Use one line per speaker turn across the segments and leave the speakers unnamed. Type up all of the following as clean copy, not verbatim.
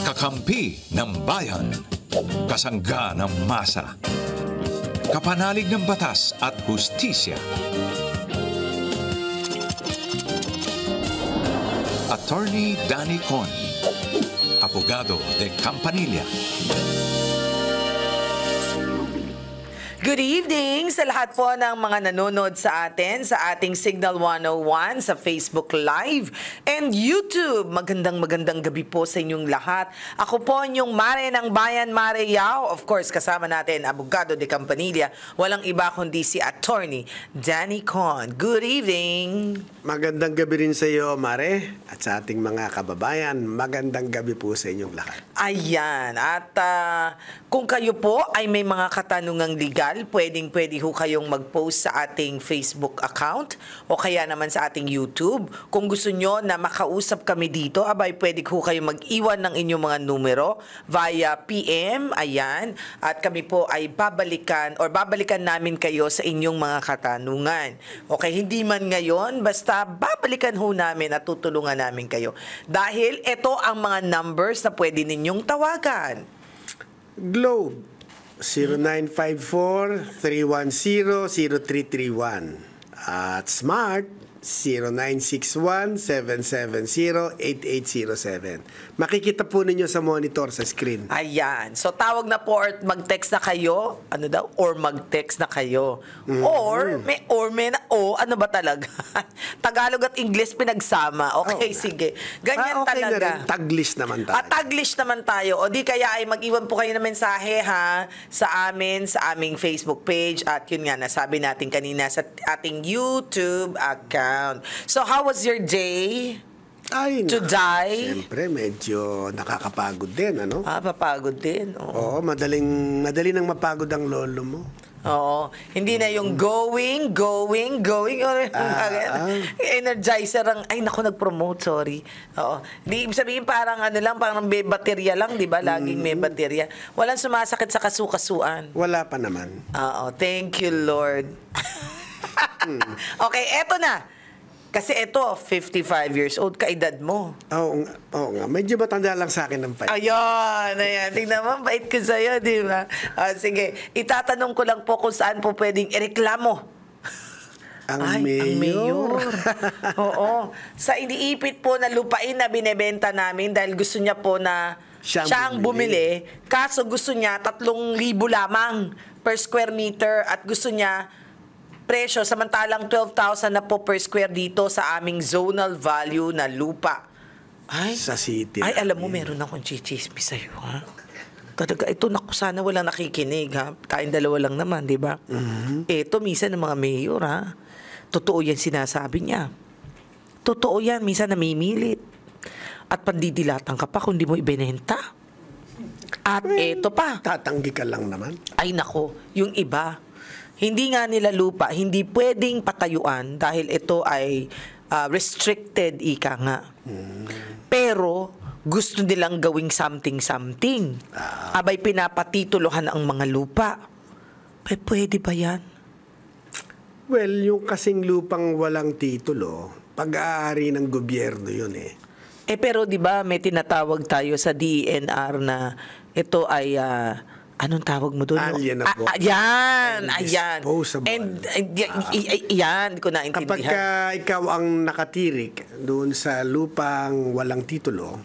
Kakampi ng bayan. Kasangga ng masa. Kapanalig ng batas at hustisya. Attorney Danny Con. Abogado de Campanilla.
Good evening sa lahat po ng mga nanonood sa atin sa ating Signal 101 sa Facebook Live and YouTube. Magandang gabi po sa inyong lahat. Ako po inyong Mare ng Bayan, Mare Yao. Of course, kasama natin, Abogado de Campanilla. Walang iba kundi si Attorney Danny Con. Good evening.
Magandang gabi rin sa iyo, Mare. At sa ating mga kababayan, magandang gabi po sa inyong lahat.
Ayan. At kung kayo po ay may mga katanungang legal, pwede ho kayong mag-post sa ating Facebook account o kaya naman sa ating YouTube. Kung gusto nyo na makausap kami dito, abay pwede ho kayong mag-iwan ng inyong mga numero via PM, ayan. At kami po ay babalikan namin kayo sa inyong mga katanungan. Okay, hindi man ngayon, basta babalikan ho namin at tutulungan namin kayo. Dahil ito ang mga numbers na pwede ninyong tawagan.
Globe 0954-310-0331 at Smart 0961-770-8807. Makikita po ninyo sa monitor sa screen.
Ayan. So tawag na po or mag-text na kayo. Ano daw? Or mag-text na kayo. Or may na ano ba talaga? Tagalog at English pinagsama. Okay, sige. Ganyan
okay
talaga.
Na rin. Taglish naman tayo.
Taglish naman tayo. O di kaya ay mag-iwan po kayo ng mensahe ha sa aming Facebook page at yun nga nasabi natin kanina sa ating YouTube account. So, how was your day? Today?
Siyempre, medyo nakakapagod din, ano?
Papagod din.
Oo, madali nang mapagod ang lolo mo.
Oo. Hindi na yung going. Energizer ang, ay naku, nag-promote, sorry. Oo. Di ibig sabihin parang parang may baterya lang, di ba? Laging may baterya. Walang sumasakit sa kasukasuan.
Wala pa naman.
Oo. Thank you, Lord. Okay, eto na. Kasi ito, 55 years old, kaedad mo.
Oo nga. Medyo matanda lang sa akin ng 5.
Ayan. Tingnan mo, bait ko sa'yo, di ba? Sige, itatanong ko lang po kung saan po pwedeng ireklamo.
Ang mayor.
Oo. Sa iniipit po na lupain na binebenta namin dahil gusto niya po na siyang bumili. Kaso gusto niya 3,000 lamang per square meter at gusto niya presyo, samantalang 12,000 na po per square dito sa aming zonal value na lupa.
Sa city.
Ay, alam mo, meron akong chichismis sa'yo, ha? Talaga, ito, naku, sana walang nakikinig, ha? Tayong dalawa lang naman, di ba? Ito, minsan ng mga mayor, ha? Totoo yan sinasabi niya. Totoo yan, minsan namimilit. At pandidilatan ka pa kung di mo ibinenta. At ito pa.
Tatanggi ka lang naman.
Ay, nako, yung iba. Hindi nga nila lupa, hindi pwedeng patayuan dahil ito ay restricted, ika nga. Pero gusto nilang gawing something. Abay pinapatituluhan ang mga lupa. Pwede ba yan?
Well, yung kasing lupang walang titulo, pag-aari ng gobyerno yun eh.
Pero di ba may tinatawag tayo sa DENR na ito ay anong tawag mo doon?
Alienable.
Ayan.
Disposable.
Yan, ko naintindihan.
Kapag ikaw ang nakatirik doon sa lupang walang titulo,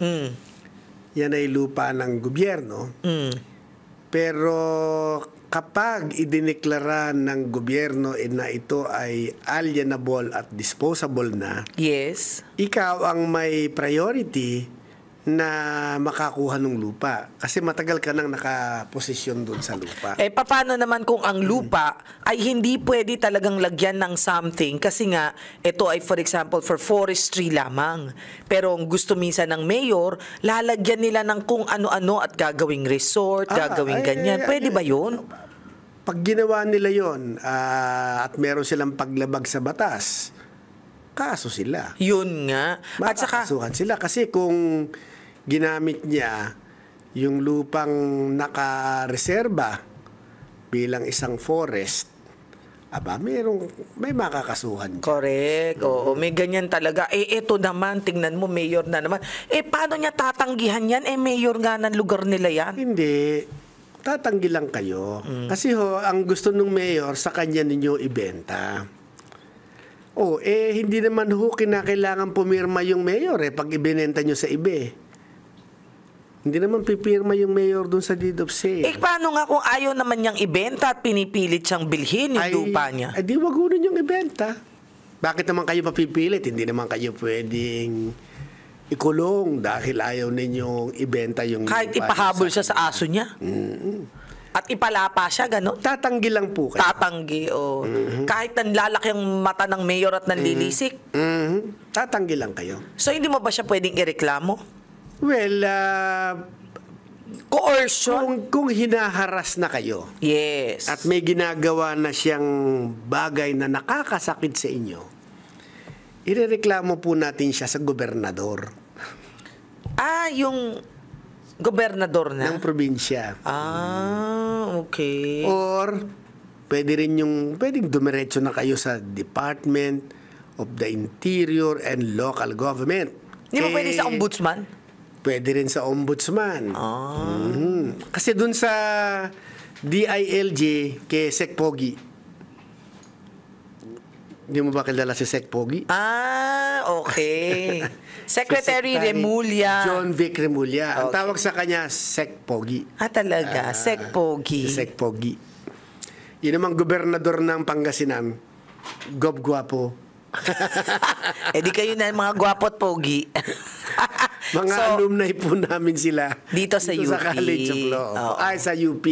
yan ay lupa ng gobyerno. Pero kapag idineklara ng gobyerno na ito ay alienable at disposable na,
yes,
ikaw ang may priority na makakuha ng lupa. Kasi matagal ka nang nakaposisyon doon sa lupa.
Paano naman kung ang lupa ay hindi pwede talagang lagyan ng something kasi nga, ito ay for example for forestry lamang. Pero ang gusto minsan ng mayor, lalagyan nila ng kung ano-ano at gagawing resort, gagawing ganyan. Pwede ba yun?
Pag ginawa nila yon at meron silang paglabag sa batas, kaso sila.
Yun nga. At saka,
makakasuhan sila kasi kung ginamit niya yung lupang nakareserba bilang isang forest aba, may makakasuhan dyan.
Correct. Oo, may ganyan talaga. Eto naman, tingnan mo, mayor na naman. Paano niya tatanggihan yan? Mayor nga ng lugar nila yan.
Hindi. Tatanggi lang kayo. Kasi ang gusto ng mayor, sa kanya ninyo ibenta. Hindi naman kinakailangan pumirma yung mayor pag ibinenta nyo sa iba. Hindi naman pipirma yung mayor dun sa deed of sale.
Paano nga kung ayaw naman niyang ibenta at pinipilit siyang bilhin yung lupa niya?
Di wag ho yung ibenta. Bakit naman kayo papipilit? Hindi naman kayo pwedeng ikulong dahil ayaw ninyong ibenta yung
Kahit
lupa
ipahabol siya sa aso niya? At ipalapa siya, gano'n?
Tatanggi lang po kayo.
Tatanggi, Kahit nanlalaki ang mata ng mayor at nanlilisik?
Tatanggi lang kayo.
So, hindi mo ba siya pwedeng ireklamo?
Well,
Coercion?
kung hinaharas na kayo
Yes.
at may ginagawa na siyang bagay na nakakasakit sa inyo, irereklamo po natin siya sa gobernador
Yung gobernador na?
ng probinsya.
Okay.
Or pwedeng dumiretso na kayo sa Department of the Interior and Local Government.
Hindi mo pwede sa ombudsman?
Pwede rin sa ombudsman. Kasi dun sa DILG kay Sec Pogi. Hindi mo ba kilala si Sec Pogi?
Okay. Secretary Remulla.
John Vic Remulla. Ang
Okay.
tawag sa kanya, Sec Pogi.
Talaga? Sec Pogi.
Sec Pogi. Yun namang gobernador ng Pangasinan. Gob Guapo.
Di kayo na mga gwapot pogi.
Mga alumni po namin sila.
Dito sa UP.
Sa College of Law. Sa UP.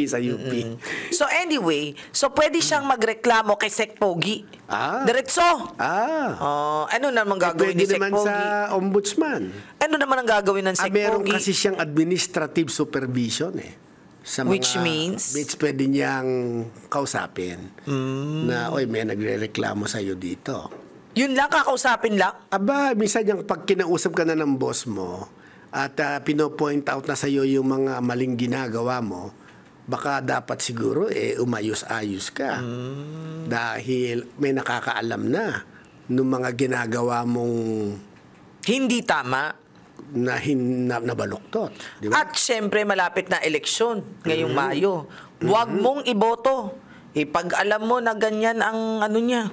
So anyway, pwede siyang magreklamo kay Sec Pogi. Diretso. Ano naman gagawin
Pwede
ni Sec
naman
Pogi?
sa ombudsman.
Ano naman ang gagawin ng Sec
Meron
Pogi?
kasi siyang administrative supervision sa
Which means?
Which pwede niyang kausapin. Na, may nagre-reklamo sa'yo dito.
Yun lang, kakausapin lang?
Minsan yung pag kinausap ka na ng boss mo at pino-point out na sa'yo yung mga maling ginagawa mo, baka dapat siguro umayos-ayos ka. Dahil may nakakaalam na nung mga ginagawa mong
Hindi tama.
na baluktot. Di ba?
At syempre, malapit na eleksyon ngayong Mayo. Huwag mong iboto. Pag alam mo na ganyan ang niya,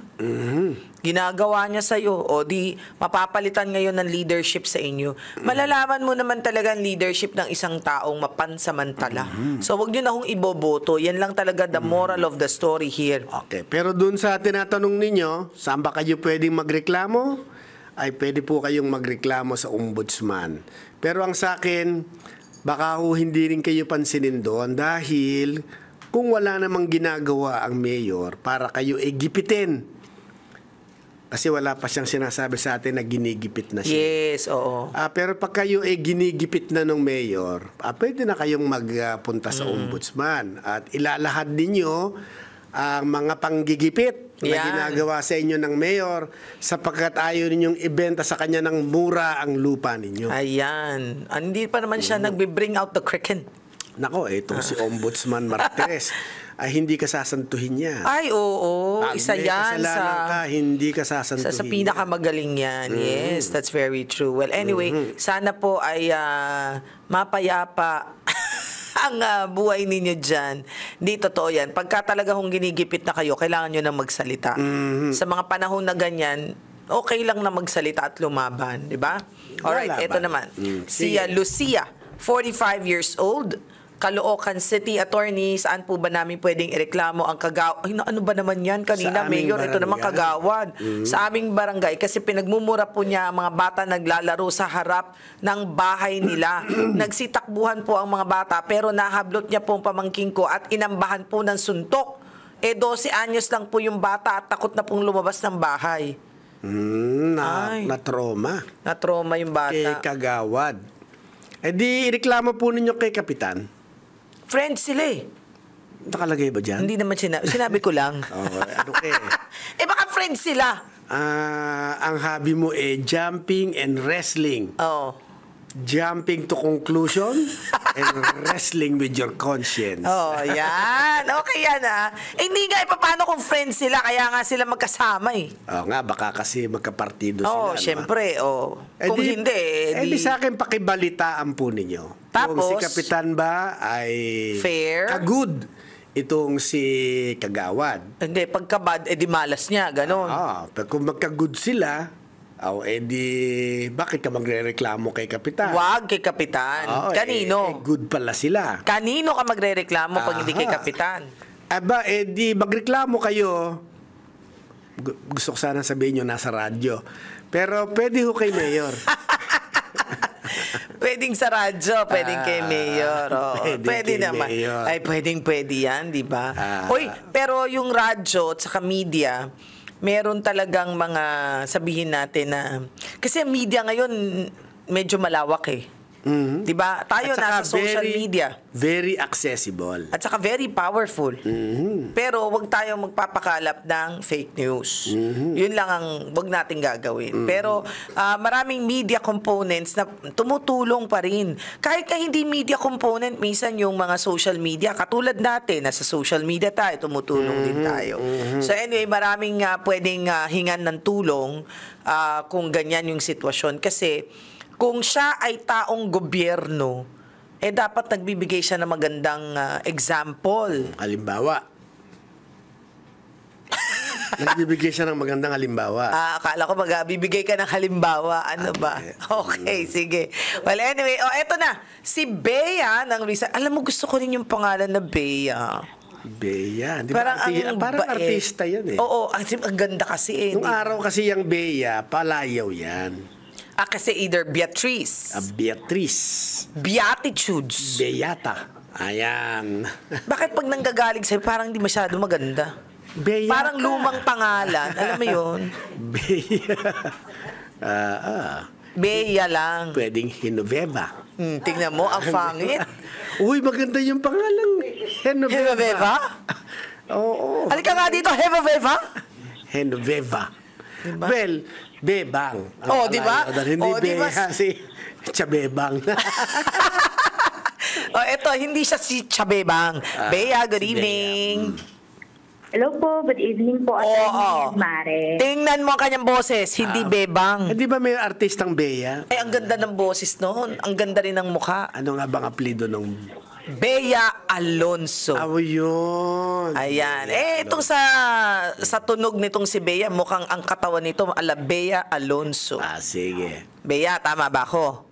ginagawa niya sa'yo, di mapapalitan ngayon ng leadership sa inyo, malalaman mo naman talaga ang leadership ng isang taong mapansamantala. So, huwag nyo na hong iboboto. Yan lang talaga the moral of the story here.
Okay, pero dun sa tinatanong ninyo, saan ba kayo pwedeng magreklamo? Ay pwede po kayong magreklamo sa ombudsman. Pero ang sa akin, baka hindi rin kayo pansinin doon dahil kung wala namang ginagawa ang mayor para kayo gipitin. Kasi wala pa siyang sinasabi sa atin na ginigipit na siya.
Yes, oo.
Pero pag kayo ginigipit na ng mayor, pwede na kayong magpunta sa ombudsman at ilalahad ninyo ang mga panggigipit na ginagawa sa inyo ng mayor sapagkat ayaw ninyong ibenta sa kanya ng mura ang lupa ninyo.
Ayan. Hindi pa naman siya nagbe-bring out the cricket.
Nako, itong si Ombudsman Martires ay hindi ka sasantuhin niya.
Ay, oo. Isa yan
hindi ka sasantuhin.
Sa pinakamagaling yan. Yes, that's very true. Well, anyway, sana po ay mapayapa ang buhay ninyo dyan. Di totoo yan. Pagka talaga hong ginigipit na kayo, kailangan nyo na magsalita. Sa mga panahon na ganyan, okay lang na magsalita at lumaban. Di ba? Alright, ito naman. Si Lucia, 45 years old, Caloocan City Attorney, saan po ba namin pwedeng ireklamo ang kagawa? Ay, ano ba naman yan? Kanina, Mayor, ito naman kagawad. Sa aming barangay, kasi pinagmumura po niya ang mga bata naglalaro sa harap ng bahay nila. Nagsitakbuhan po ang mga bata, pero nahablot niya po ang pamangking ko at inambahan po ng suntok. 12 anyos lang po yung bata at takot na pong lumabas ng bahay.
Na-trauma.
Na-trauma yung bata.
Kay kagawad. Di reklamo po ninyo kay Kapitan.
Friends sila
Nakalagay ba dyan?
Hindi naman sinabi ko lang. Baka friends sila.
Ang hobby mo jumping and wrestling.
Oo.
Jumping to conclusion and wrestling with your conscience.
Oh, yan. Okay yan, hindi nga, paano kung friends sila, kaya nga sila magkasama eh.
Oo nga, baka kasi magkapartido sila.
Oo, syempre. Kung hindi,
di sa akin pakibalitaan po ninyo.
Tapos,
kung si Kapitan ba ay
fair,
kagud itong si Kagawad.
Hindi, pagkabad, di malas niya, ganon.
Pero kung magka-good sila, bakit ka magre-reklamo kay Kapitan?
Wag kay Kapitan. Kanino?
Good pala sila.
Kanino ka magre-reklamo pag hindi kay Kapitan?
Di magreklamo kayo. Gusto ko sana sabihin nyo nasa radyo. Pero pwede ho kay Mayor.
Pwedeng sa radyo, pwedeng kay Mayor. Pwede naman.
Mayor.
Ay, pwede yan, di ba? Pero yung radyo at saka media, meron talagang mga sabihin natin na kasi media ngayon medyo malawak eh. Mm-hmm. 'Di ba? Tayo nasa social media.
Very accessible.
At saka very powerful.
Mm-hmm.
Pero wag tayong magpapakalap ng fake news. Mm-hmm. 'Yun lang ang wag nating gagawin. Mm-hmm. Pero maraming media components na tumutulong pa rin. Kahit na hindi media component, minsan yung mga social media, katulad natin, nasa social media tayo, tumutulong din tayo. Mm-hmm. So anyway, maraming pwedeng hingan ng tulong kung ganyan yung sitwasyon. Kasi kung siya ay taong gobyerno, dapat nagbibigay siya ng magandang example.
Halimbawa. Nagbibigay siya ng magandang halimbawa.
Akala ko magbibigay ka ng halimbawa. Ano ba? Okay, sige. Well, anyway, eto na. Si Bea ng Rizal. Alam mo, gusto ko rin yung pangalan na Bea.
Bea. Di ba parang artista yan eh.
Oo, ang ganda kasi eh.
Nung araw kasi yung Bea, palayaw yan.
Kasi either Beatrice.
Beatrice.
Beatitudes.
Beata. Ayan.
Bakit pag nanggagaling sa'yo, parang di masyado maganda?
Bea.
Parang lumang pangalan. Alam mo yun?
Bea.
Bea lang.
Pwedeng Genoveva.
Tingnan mo, ang pangit.
Uy, maganda yung pangalan.
Genoveva?
Oo.
Halika nga dito, Genoveva?
Genoveva.
Diba?
Well, Bebang.
Di ba?
Hindi Bea, si Chabebang.
Eto, hindi siya si Chabebang. Bea, good evening.
Hello po, good evening po, Atty. Mare.
Tingnan mo ang kanyang boses, hindi Bebang.
Hindi ba may artistang Bea?
Ay, ang ganda ng boses noon. Ang ganda rin ng mukha.
Ano nga bang apelido ng
Bea Alonso.
Yun.
Ayan. Itong sa tunog nitong si Bea, mukhang ang katawan nito ala Bea Alonso.
Sige.
Bea, tama ba ako?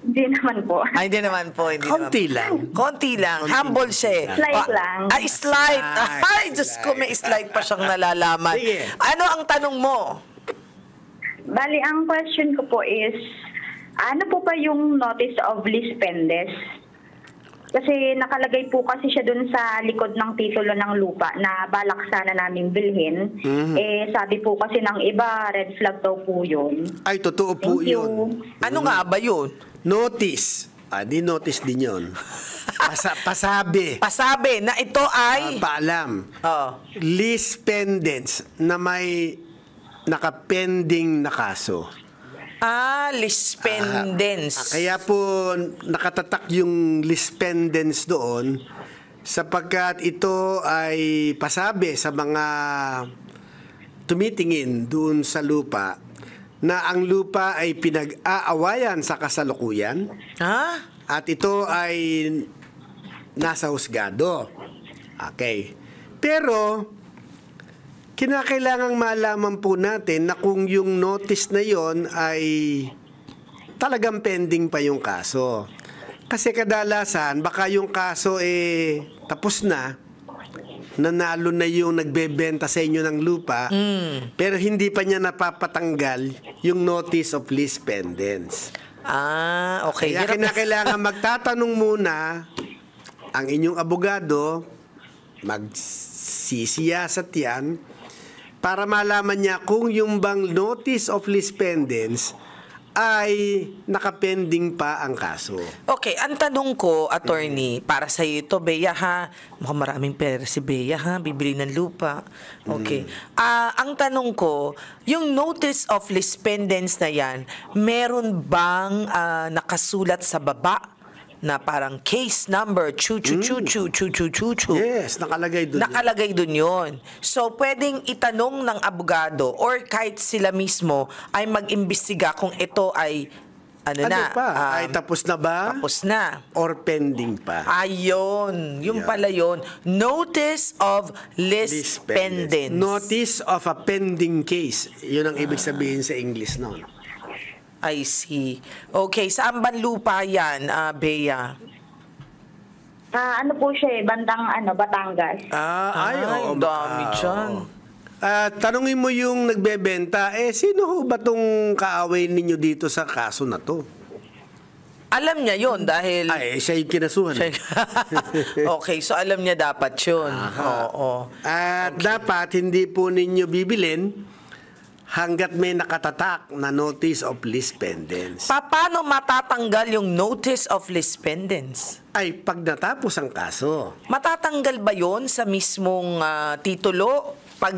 Hindi naman po.
Ay, hindi naman po.
Konti lang.
Konti lang. Humble siya eh.
Slight lang.
Slight. Ay, Diyos ko, may slight pa siyang nalalaman.
Sige.
Ano ang tanong mo?
Bali, ang question ko po is, ano po ba yung notice of lease pendes? Kasi nakalagay po kasi siya dun sa likod ng titulo ng lupa na balak sana namin bilhin. Mm-hmm. Sabi po kasi ng iba, red flag daw po yun.
Ay, totoo po yun.
Ano nga ba yun?
Notice. Di notice din yun. Pasabi.
Pasabi na ito ay...
Paalam. Lease pendants na may nakapending na kaso.
Lease pendants.
Kaya po nakatatak yung lease pendants doon sapagkat ito ay pasabi sa mga tumitingin doon sa lupa na ang lupa ay pinag-aawayan sa kasalukuyan. At ito ay nasa husgado. Okay. Pero kinakailangang malaman po natin na kung yung notice na yon ay talagang pending pa yung kaso. Kasi kadalasan, baka yung kaso tapos na, nanalo na yung nagbebenta sa inyo ng lupa, pero hindi pa niya napapatanggal yung notice of lease pendants.
Okay.
Kaya kinakailangan magtatanong muna ang inyong abogado, magsisiyasat yan, para malaman niya kung yung bang notice of lease pendants ay nakapending pa ang kaso.
Okay, ang tanong ko, attorney, para sa iyo ito, Bea ha, mukhang maraming pera si Bea ha, bibili ng lupa. Okay. Ang tanong ko, yung notice of lease pendants na yan, meron bang nakasulat sa baba na parang case number, chu-chu-chu-chu,
Yes, nakalagay doon.
nakalagay dun yun. So, pwedeng itanong ng abogado or kahit sila mismo ay mag-imbestiga kung ito ay ano
Ano
na.
pa? Ay tapos na ba?
Tapos na.
Or pending pa?
Ayun. Yung
Yeah.
pala yun. Notice of lis pendens.
Notice of a pending case. Yun ang ibig sabihin sa English noon.
I see. Okay, saan ban lupa yan, Bea?
Ano po siya bandang Batangas.
Ay,
oo.
dami dyan.
Tanungin mo yung nagbebenta, sino ho ba tong kaaway ninyo dito sa kaso na to?
Alam niya yun dahil...
Siya yung kinasuhan.
Okay, so alam niya dapat yun. Oo.
At dapat hindi po ninyo bibilin hanggat may nakatatak na notice of lis pendens.
Paano matatanggal yung notice of lis pendens?
Ay pag natapos ang kaso.
Matatanggal ba yon sa mismong titulo pag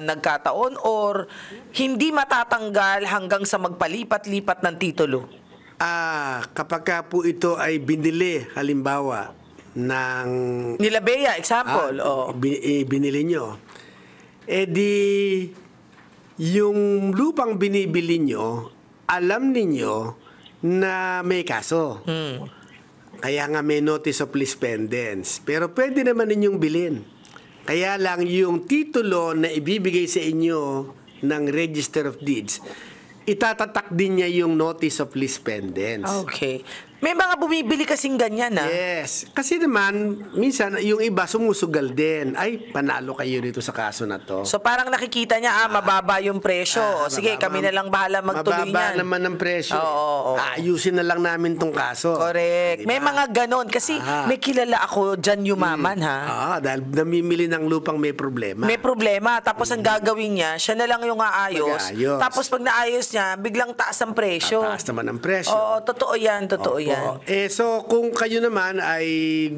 nagkataon or hindi matatanggal hanggang sa magpalipat-lipat ng titulo?
Kapag ka po ito ay binili, halimbawa, ng...
Nila Bea, example.
Binili nyo. Yung lupang binibili nyo, alam ninyo na may kaso. Kaya nga may notice of lis pendens. Pero pwede naman ninyong bilhin. Kaya lang yung titulo na ibibigay sa inyo ng Register of Deeds, itatatak din niya yung notice of lis pendens.
Okay. May mga bumibili kasing ganyan,
Yes. Kasi naman, minsan, yung iba sumusugal din. Ay, panalo kayo dito sa kaso na to.
So parang nakikita niya, mababa yung presyo. Sige,
mababa.
kami na lang bahala magtuloy
Mababa
niyan.
naman ang presyo.
Oo.
Ayusin na lang namin tong kaso.
Correct.
Diba?
May mga ganon. Kasi may kilala ako dyan yumaman,
Dahil namimili ng lupang may problema.
May problema. Tapos ang gagawin niya, siya na lang yung aayos.
Mag-aayos.
Tapos pag naayos niya, biglang taas ang presyo.
Taas naman ang presyo.
Oo, totoo yan, totoo yan.
So kung kayo naman ay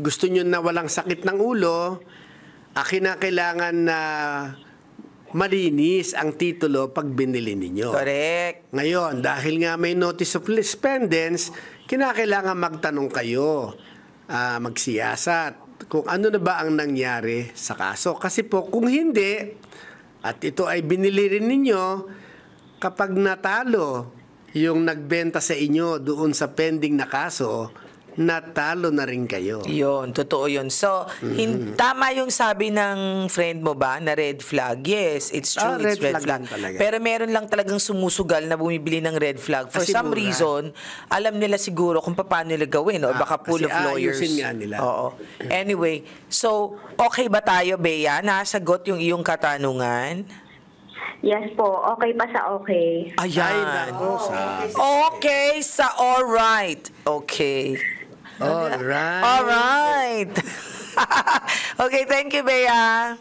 gusto nyo na walang sakit ng ulo, kinakailangan na malinis ang titulo pag binili ninyo.
Correct.
Ngayon, dahil nga may notice of lis pendens, kinakailangan magtanong kayo, magsiyasat, kung ano na ba ang nangyari sa kaso. Kasi po, kung hindi, at ito ay binili rin ninyo, kapag natalo yung nagbenta sa inyo doon sa pending na kaso, natalo na rin kayo.
Yun, totoo yun. So, tama yung sabi ng friend mo ba na red flag? Yes, it's true, it's red flag. Pero meron lang talagang sumusugal na bumibili ng red flag. For
Kasi
some
mura.
reason, alam nila siguro kung paano nila gawin or baka full of
kasi
lawyers.
ayusin nga nila.
Oo. Anyway, so, okay ba tayo, Bea? Nasagot yung iyong katanungan?
Yes po, okay pa sa okay.
Ayan.
Ay, nako,
Okay sa alright. Okay.
Alright.
Alright. Okay, thank you, Bea.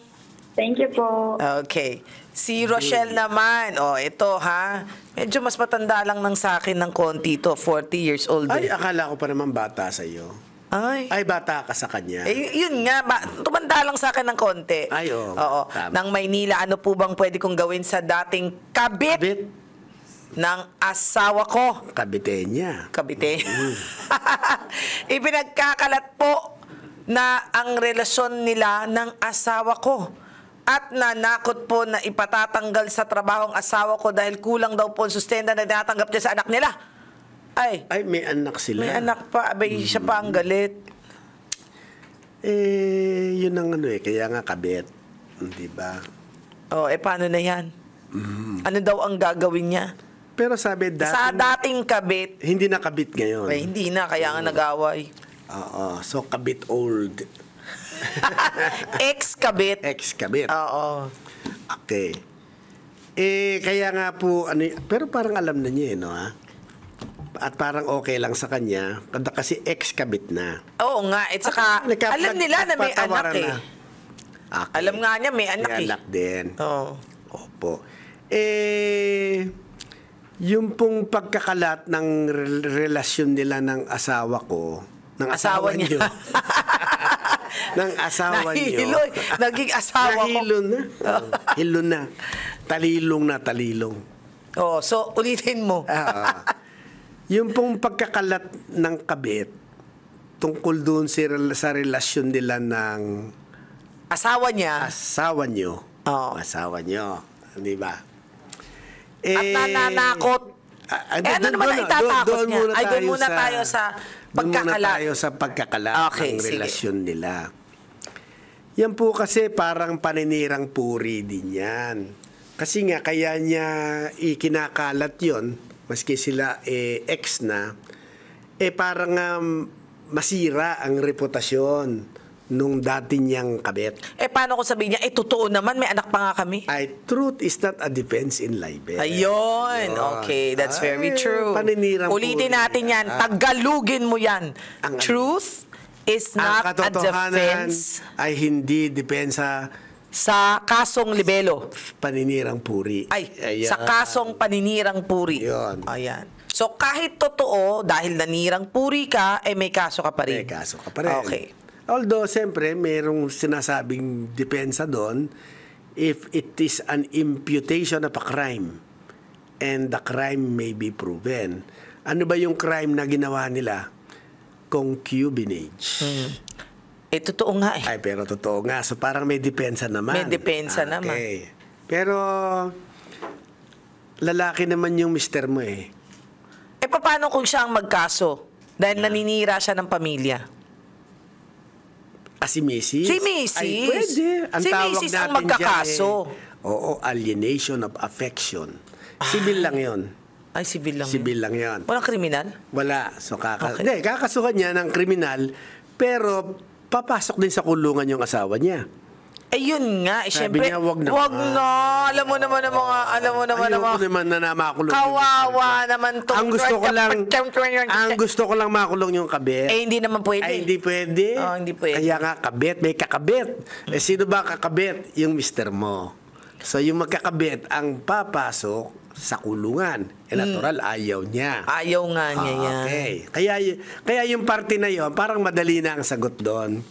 Thank you po.
Okay. Si Rochelle naman. Ito ha. Medyo mas matanda lang ng sa akin ng konti to. 40 years old.
Ay, akala ko pa naman bata sa iyo. Ay, bata ka sa kanya.
Yun nga. Tumanda lang sa akin ng konti.
Ay, oo.
Oo.
Tama.
Nang Maynila, ano po bang pwede kong gawin sa dating kabit,
Kabit.
ng asawa ko?
Kabitenya.
Kabite. Ipinagkakalat po na ang relasyon nila ng asawa ko. At nanakot po na ipatatanggal sa trabaho ang asawa ko dahil kulang daw po ang sustenta na tinatanggap niya sa anak nila. Ay,
May anak sila.
may anak pa. Abay, siya pa ang galit.
Yun ang kaya nga kabit. Di ba?
Paano na yan? Ano daw ang gagawin niya?
Pero sabi
Sa dating kabit,
hindi na kabit ngayon.
hindi na, kaya nga nag-away.
Oo. So, kabit old.
Ex-kabit.
Ex-kabit.
Oo.
Okay. Kaya nga po, pero parang alam na niya, no, ha? At parang okay lang sa kanya, kasi ex-kabit na.
Oo nga. At saka, alam nila na may anak eh.
Na. Okay.
Alam nga niya may anak
May anak din.
Oo.
Opo. Yung pong pagkakalat ng relasyon nila ng asawa ko, ng asawa niyo. ng asawa niyo.
Naging asawa ko.
Nahilo na. Hilo na. Talilong.
So ulitin mo.
Yung pong pagkakalat ng kabit, tungkol doon sa relasyon nila ng
Asawa niya.
asawa nyo.
Oo.
Asawa nyo. Di ba?
At nananakot. Ano naman ang itatakot niya? Doon muna tayo sa pagkakala.
Doon muna tayo sa pagkakala
Okay,
ng
sige.
relasyon nila. Yan po kasi parang paninirang puri din yan. Kasi nga, kaya niya ikinakalat yon, maski sila ex na, parang masira ang reputasyon nung dati niyang kabit.
Paano kung sabihin niya, totoo naman, may anak pa nga kami?
Truth is not a defense in libel.
Ayun. Okay, that's very true.
Paninirang
Ulitin
puri.
natin yan. Tagalugin mo yan.
Ang-
Truth is
Ang
not a
katotohanan
defense
ay hindi depensa
sa kasong libelo.
paninirang puri.
Sa kasong paninirang puri.
Yun.
Ayan. So, kahit totoo, dahil nanirang puri ka, may kaso ka pa rin.
May kaso ka pa rin.
Okay.
Although, siyempre, merong sinasabing depensa doon if it is an imputation of a crime and the crime may be proven. Ano ba yung crime na ginawa nila? Concubinage.
Totoo nga eh.
Ay, pero totoo nga. So, parang may depensa naman.
May depensa naman.
Pero, lalaki naman yung mister mo eh.
Paano kung siya ang magkaso? Dahil naninira siya ng pamilya.
Si Mrs.?
Si Mrs.
Ay, pwede.
Si
tawag
Mrs. ang
natin
magkakaso.
dyan oo, alienation of affection. Civil lang yon.
Ay, civil lang.
Civil lang yon.
Walang kriminal?
Wala. So,
Okay.
Hindi, kakasuhan niya ng kriminal, pero papasok din sa kulungan yung asawa niya.
Yun nga.
Sabi
Siyempre,
niya, wag na.
wag na. Alam mo naman ang mga,
Ayoko naman na namakulong.
kawawa naman to.
Ang gusto ko lang makulong yung kabit.
Hindi naman pwede.
Ay, hindi pwede.
Hindi pwede.
Kaya nga, kabit, may kakabit. Sino ba kakabit? Yung mister mo. So, yung magkakabit ang papasok sa kulungan. Natural, ayaw niya.
Ayaw nga niya yan.
Okay. Kaya yung parte na yon parang madali na ang sagot doon.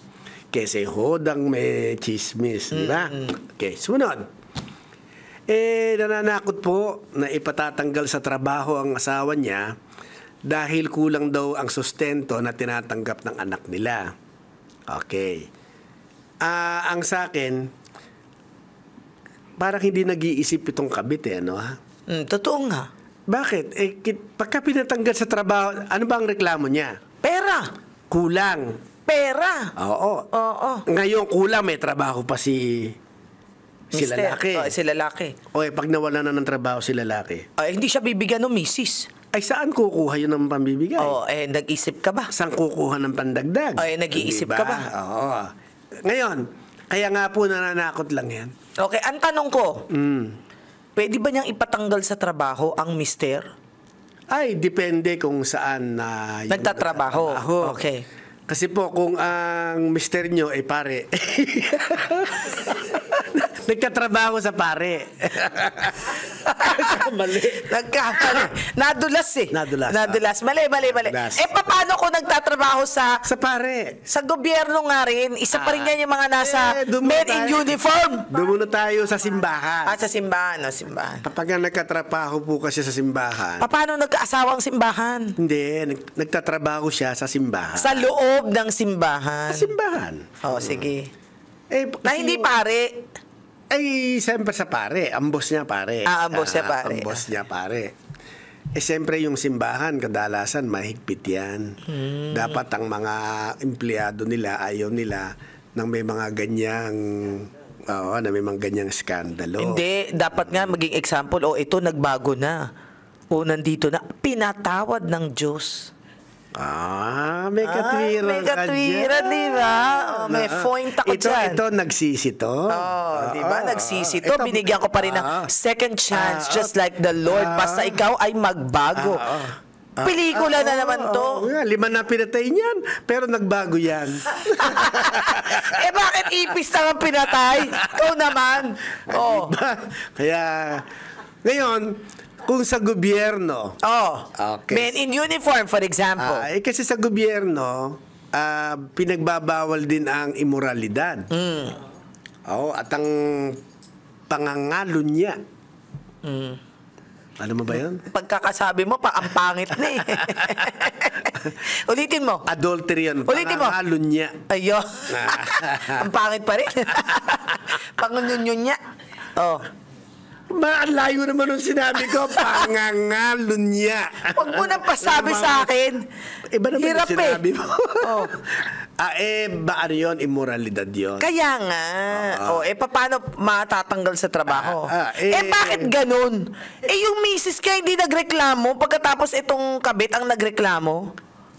Kasi hodang may chismis. Di ba? Okay, sumunod. Nananakot po na ipatatanggal sa trabaho ang asawa niya dahil kulang daw ang sustento na tinatanggap ng anak nila. Okay. Ang sa akin, parang hindi nag-iisip itong kabit ano ha?
Totoo nga.
Bakit? Pagka pinatanggal sa trabaho, ano ba ang reklamo niya?
Pera.
Kulang.
Pera.
Oo.
Oo.
Ngayon, kulang may trabaho pa si lalaki.
Si lalaki.
Pag nawala na ng trabaho si lalaki,
Hindi siya bibigyan ng misis.
ay saan kukuha yun ng pambibigay?
Nag-isip ka ba?
Saan kukuha ng pandagdag?
Nag-iisip
Diba?
ka ba?
Oo. Ngayon, kaya nga po nananakot lang yan.
Okay, ang tanong ko, pwede ba niyang ipatanggal sa trabaho ang mister?
Ay, depende kung saan na
Nagtatrabaho. Okay.
Kasi po, kung ang mister nyo ay pare, nagkatrabaho sa pare. Mali.
Nadulas eh.
Nadulas.
Mali.
Nadulas.
Paano kung nagtatrabaho sa
pare.
sa gobyerno nga rin? Isa pa rin yan yung mga nasa
doon
men
muna
in
tayo.
uniform.
Doon muna tayo sa simbahan.
Sa simbahan. Simbahan.
Kapag nga nagkatrabaho po kasi sa simbahan,
Paano nagkaasawa ang simbahan?
hindi, nagtatrabaho siya sa simbahan.
Sa loob ng simbahan.
Sa simbahan.
Sige.
Kasi
Na hindi pare.
Ay, siyempre sa pare. Ang boss niya pare.
Ang boss niya pare.
Ang boss niya pare. Siyempre yung simbahan, kadalasan mahigpit yan. Dapat ang mga empleyado nila, ayaw nila nang may mga ganyang na may mga ganyang skandalo.
Hindi, dapat nga maging example, ito nagbago na. Nandito na. Pinatawad ng Diyos.
May katwiran
may katwiran,
ka dyan.
di ba? May point ako dyan.
Ito, nagsisi to.
Di ba? Nagsisi to. Binigyan ko pa rin ng second chance, just like the Lord. Basta ikaw ay magbago. Pelikula na naman to.
5 na pinatay niyan, pero nagbago yan.
Bakit ipis na ang pinatay? Ikaw naman.
Diba? Kaya, ngayon, kung sa gobyerno, okay.
Men in uniform, for example.
Kasi sa gobyerno, pinagbabawal din ang immoralidad. At ang pangangalo niya. Ano mo ba yun?
Pagkakasabi mo, ang pangit na eh. Ulitin mo.
Adultery yun.
Ulitin mo.
Pangangalunya.
Ayo. Ang pangit pa rin. Pangunyunya. Oh.
Layo naman nung sinabi ko, pangangalunya.
Huwag mo nang pasabi sa akin.
Iba naman
Hirap
yung sinabi mo.
Oh.
Ba ano yun? Immoralidad yun.
Kaya nga. Paano matatanggal sa trabaho? Bakit ganun? Yung misis ka hindi nagreklamo pagkatapos itong kabit ang nagreklamo?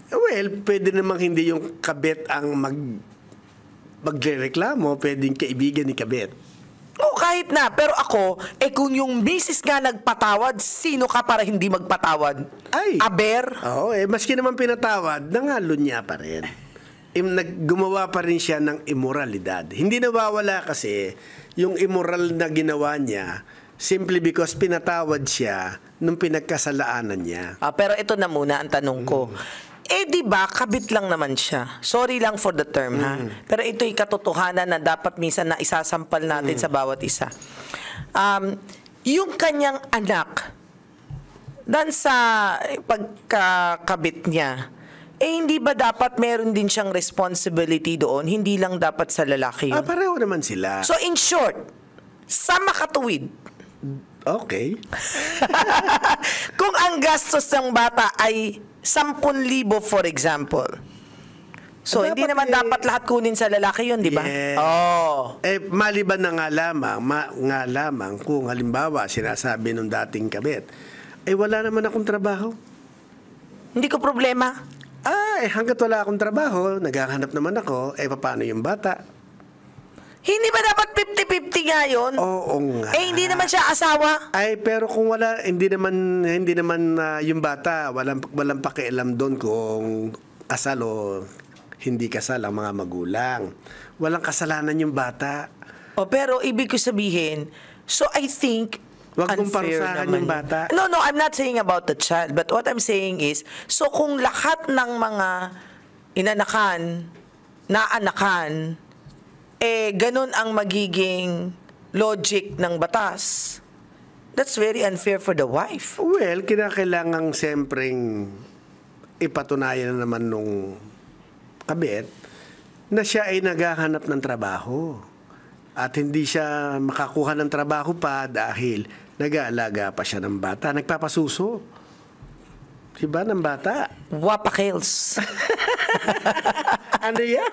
Well, pwede namang hindi yung kabit ang magreklamo. Pwedeng kaibigan ni kabit.
Kahit na. Pero ako, kung yung misis nga nagpatawad, sino ka para hindi magpatawad?
Ay.
Aber?
Maski naman pinatawad, nangalunya pa rin. Gumawa pa rin siya ng immoralidad. Hindi nawawala kasi yung immoral na ginawa niya simply because pinatawad siya nung pinagkasalaanan niya.
Pero ito na muna ang tanong ko. Di ba, kabit lang naman siya. Sorry lang for the term, ha? Pero ito'y katotohanan na dapat minsan na isasampal natin sa bawat isa. Yung kanyang anak, dan sa pagkakabit niya, hindi ba dapat meron din siyang responsibility doon? Hindi lang dapat sa lalaki yun?
Pareho naman sila.
So in short, sa makatuwid,
okay.
kung ang gastos ng bata ay 10,000 for example, so hindi naman dapat lahat kunin sa lalaki yun, di ba?
Yeah. Maliban na nga lamang kung halimbawa sinasabi nung dating kabit, wala naman akong trabaho.
Hindi ko problema.
Hanggat wala akong trabaho, naghahanap naman ako, paano yung bata?
Hindi ba dapat 50-50 nga yun?
Oo nga.
Hindi naman siya asawa.
Pero kung wala, hindi naman yung bata, walang pakialam doon kung asal o hindi kasal ang mga magulang. Walang kasalanan yung bata.
Pero ibig ko sabihin, so I think,
wag mong parusahan yung bata.
No, I'm not saying about the child. But what I'm saying is, so kung lahat ng mga inanakan, naanakan, ganun ang magiging logic ng batas, that's very unfair for the wife.
Well, kinakailangang sempreng ipatunayan na naman nung kabit na siya ay naghahanap ng trabaho. At hindi siya makakuha ng trabaho pa dahil nag-aalaga pa siya ng bata. Nagpapasuso. Diba ng bata?
Wapakils.
Ano yan?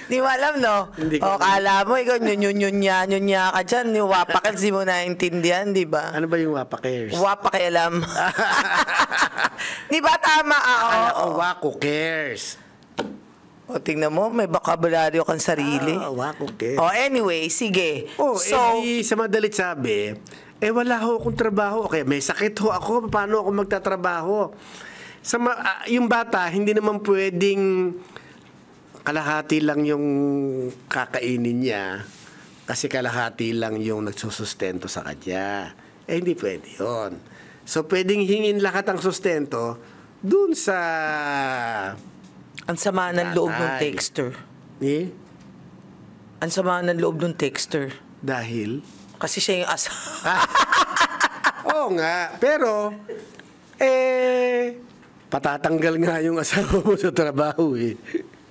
Di mo alam, no?
Hindi ko
kala mo, ikaw, nyunya ka dyan. Yung wapakils, di mo naintindihan, di ba?
Ano ba yung wapakers?
Wapakialam. Di ba tama?
Wako cares.
Tingnan mo, may bokabularyo kang sarili.
Wako cares.
Anyway, sige.
Sa madalit sabi, wala ho akong trabaho. Okay, may sakit ho ako. Paano ako magtatrabaho? Yung bata, hindi naman pwedeng kalahati lang yung kakainin niya kasi kalahati lang yung nagsusustento sa kanya. Hindi pwede yun. So, pwedeng hingin lahat ang sustento dun sa...
Ang sama ng loob ng texter. Ang sama ng loob ng texter.
Dahil?
Kasi siya yung
Oo nga. Pero, patatanggal nga yung asawa mo sa trabaho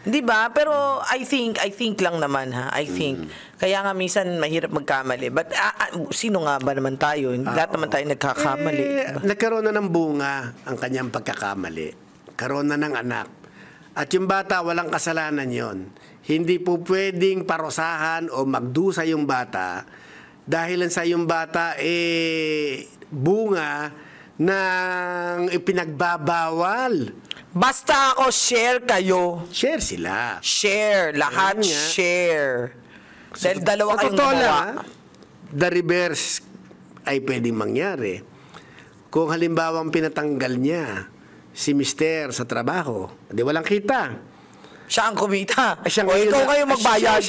Di ba? Pero I think lang naman ha. I think. Kaya nga minsan mahirap magkamali. But sino nga ba naman tayo? Lahat naman tayo nagkakamali. Diba?
Nagkaroon na ng bunga ang kanyang pagkakamali. Karoon na ng anak. At yung bata, walang kasalanan yon. Hindi po pwedeng parusahan o magdusa yung bata dahil sa yung bata bunga ng ipinagbabawal.
Basta ako, share kayo.
Share sila.
Share. Lahat share. Dahil dalawa kayong
gumawa. The reverse ay pwedeng mangyari. Kung halimbawa pinatanggal niya si mister sa trabaho, di walang kita.
Siya ang kumita.
Ikaw kayo magbayad.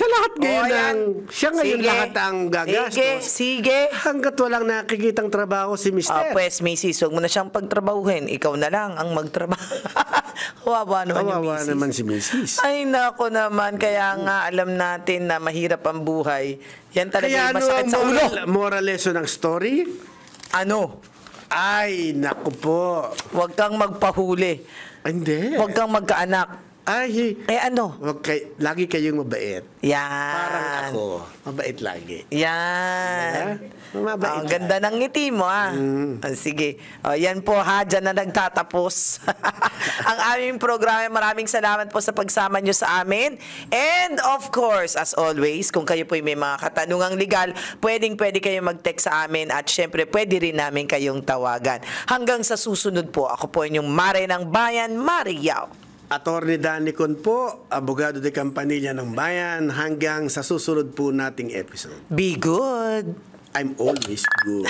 Siya ngayon
Sige.
lahat ang gagastos.
Sige.
Hanggat walang nakikitang trabaho si mister.
Pues, misis, huwag mo na siyang pagtrabahuhin. Ikaw na lang ang magtrabaho. Kawawa naman yung misis.
naman si misis.
Ay, nako naman. Kaya nga, alam natin na mahirap ang buhay. Yan talaga yung masakit sa ulo.
Moral lesson ng story?
Ano?
Ay, naku po.
Huwag kang magpahuli.
Hindi.
Huwag kang magkaanak.
Ay,
Ano?
lagi kayong mabait.
Yan.
Parang ako, mabait lagi.
Yan.
Mabait
Ang ganda ng ngiti mo, ah. Sige. Yan po, ha. Diyan na nagtatapos ang aming programa. Maraming salamat po sa pagsama nyo sa amin. And of course, as always, kung kayo po may mga katanungang legal, pwede kayong mag-text sa amin at syempre, pwede rin namin kayong tawagan. Hanggang sa susunod po, ako po inyong Mare ng Bayan, Mariao.
Attorney Danny Con po, abogado de Campanilla ng Bayan, hanggang sa susunod po nating episode.
Be good.
I'm always good.